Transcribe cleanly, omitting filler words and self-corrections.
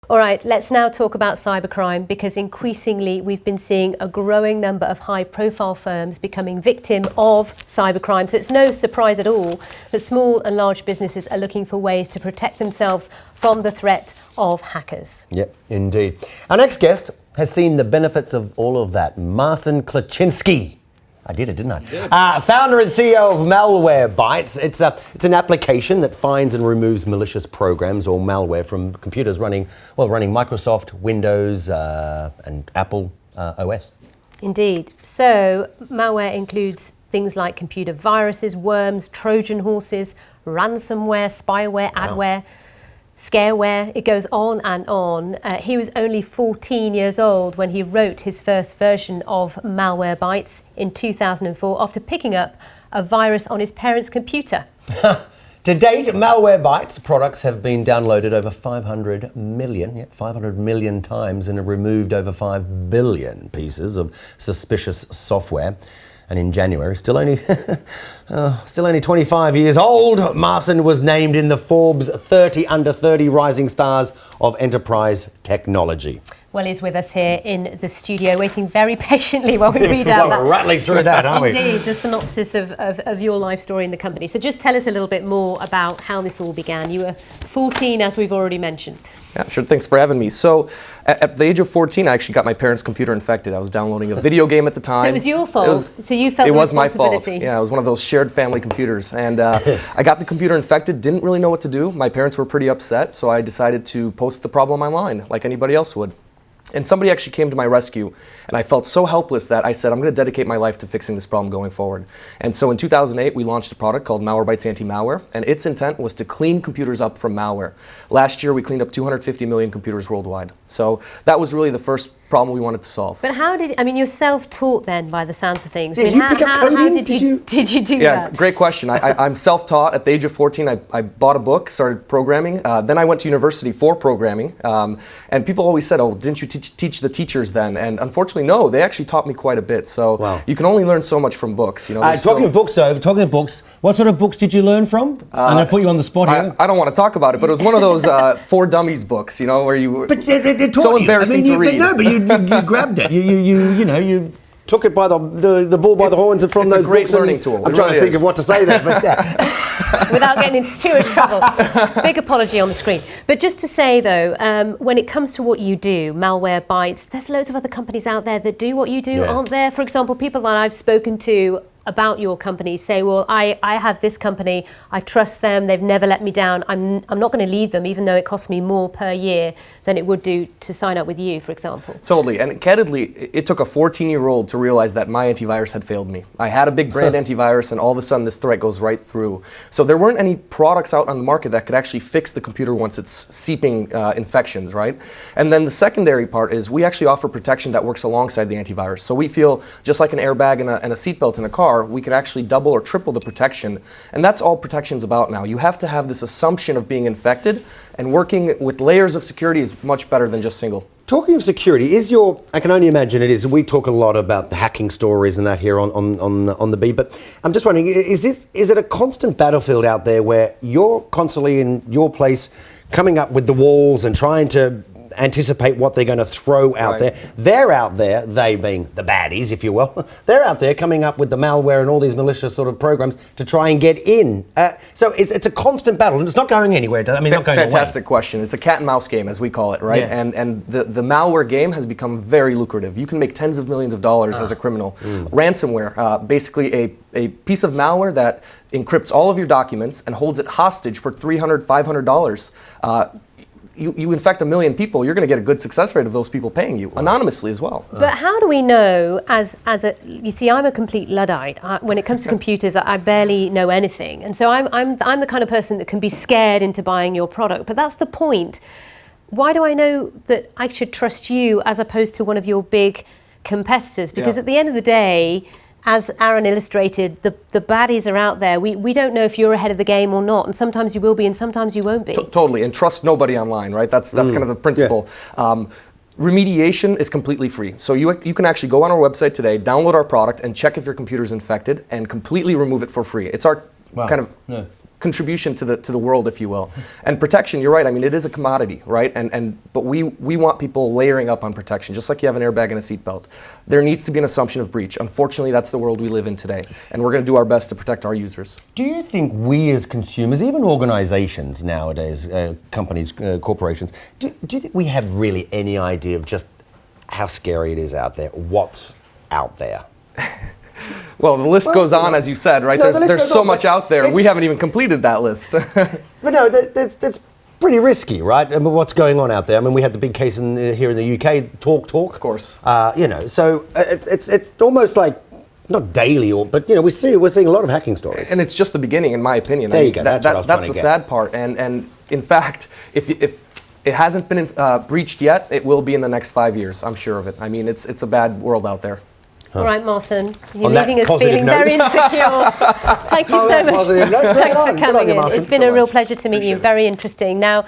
All right, let's now talk about cybercrime, because increasingly we've been seeing a growing number of high-profile firms becoming victim of cybercrime. So it's no surprise at all that small and large businesses are looking for ways to protect themselves from the threat of hackers. Yep, indeed. Our next guest has seen the benefits of all of that. Marcin Kleczynski. I did it, didn't I? Founder and CEO of Malwarebytes. It's an application that finds and removes malicious programs or malware from computers running Microsoft, Windows, and Apple OS. Indeed. So malware includes things like computer viruses, worms, Trojan horses, ransomware, spyware, adware, scareware. It goes on and on. He was only 14 years old when he wrote his first version of Malwarebytes in 2004 after picking up a virus on his parents' computer. To date, Malwarebytes products have been downloaded over 500 million times and have removed over 5 billion pieces of suspicious software. And in January, still only 25 years old, Marcin was named in the Forbes 30 Under 30 Rising Stars of Enterprise Technology. Well, he's with us here in the studio, waiting very patiently while we read out We're rattling through that, aren't we? Indeed, the synopsis of your life story in the company. So just tell us a little bit more about how this all began. You were 14, as we've already mentioned. Yeah, sure. Thanks for having me. So, at the age of 14, I actually got my parents' computer infected. I was downloading a video game at the time. So it was your fault? So you felt the responsibility? It was my fault. Yeah, it was one of those shared family computers. And I got the computer infected, didn't really know what to do. My parents were pretty upset, so I decided to post the problem online, like anybody else would. And somebody actually came to my rescue, and I felt so helpless that I said, I'm going to dedicate my life to fixing this problem going forward. And so in 2008, we launched a product called Malwarebytes Anti-Malware, and its intent was to clean computers up from malware. Last year, we cleaned up 250 million computers worldwide. So that was really the first problem we wanted to solve. But how did, you're self-taught then, by the sounds of things. Yeah, how did you do that? Yeah, great question. I'm self-taught. At the age of 14, I bought a book, started programming. Then I went to university for programming. And people always said, oh, didn't you teach the teachers then? And unfortunately, no, they actually taught me quite a bit. So you can only learn so much from books. Talking of books, what sort of books did you learn from? I'm going to put you on the spot here. I don't want to talk about it, but it was one of those for dummies books, where you but they taught so you. embarrassing to read. But you grabbed it. You took it by the bull by the horns and from those It's a great books. learning tool. I'm trying to think of what to say there, but yeah. Without getting into too much trouble. Big apology on the screen. But just to say, though, when it comes to what you do, Malwarebytes, there's loads of other companies out there that do what you do, aren't there? For example, people that I've spoken to about your company say, well, I have this company, I trust them, they've never let me down, I'm not going to leave them, even though it costs me more per year than it would do to sign up with you, for example. Totally, and candidly, it took a 14-year-old to realize that my antivirus had failed me. I had a big brand antivirus, and all of a sudden this threat goes right through. So there weren't any products out on the market that could actually fix the computer once it's seeping infections, right? And then the secondary part is we actually offer protection that works alongside the antivirus. So we feel just like an airbag and a seatbelt in a car, we can actually double or triple the protection. And that's all protection's about now. You have to have this assumption of being infected, and working with layers of security is much better than just single. Talking of security, I can only imagine it is, we talk a lot about the hacking stories and that here on the beat, but I'm just wondering, is it a constant battlefield out there where you're constantly in your place coming up with the walls and trying to anticipate what they're going to throw out there? They're out there, they being the baddies, if you will, they're out there coming up with the malware and all these malicious sort of programs to try and get in. So it's a constant battle, and it's not going anywhere. Not going Fantastic away. question. It's a cat and mouse game, as we call it, right? Yeah. And the malware game has become very lucrative. You can make tens of millions of dollars as a criminal. Ransomware, basically a piece of malware that encrypts all of your documents and holds it hostage for $300, $500. You infect 1 million people, you're going to get a good success rate of those people paying you, anonymously as well. But how do we know, you see, I'm a complete Luddite. When it comes to computers, I barely know anything. And so I'm the kind of person that can be scared into buying your product. But that's the point. Why do I know that I should trust you as opposed to one of your big competitors? Because at the end of the day, as Aaron illustrated, the baddies are out there. We don't know if you're ahead of the game or not, and sometimes you will be and sometimes you won't be. Totally, and trust nobody online, right? That's kind of the principle. Yeah. Remediation is completely free. So you can actually go on our website today, download our product, and check if your computer's infected, and completely remove it for free. It's our contribution to the world, if you will. And protection, you're right. I mean, it is a commodity, right? But we want people layering up on protection, just like you have an airbag and a seatbelt. There needs to be an assumption of breach. Unfortunately, that's the world we live in today, and we're going to do our best to protect our users. Do you think we as consumers, even organizations nowadays, companies, corporations, do you think we have really any idea of just how scary it is out there? What's out there? Well, the list goes on, as you said, right? No, there's so much out there. We haven't even completed that list. But no, that's pretty risky, right? I mean, what's going on out there? I mean, we had the big case here in the UK, Talk. Of course. So it's almost like not daily, but we're seeing a lot of hacking stories. And it's just the beginning, in my opinion. There you go. That's the sad part. And in fact, if it hasn't been breached yet, it will be in the next 5 years. I'm sure of it. I mean, it's a bad world out there. All right, Marcin, you're On that leaving us positive feeling note. very insecure. Thank you so much. Positive note. Thanks for Good on coming you, in. Marcin. It's been So a real much. pleasure to meet you. Very interesting. Now,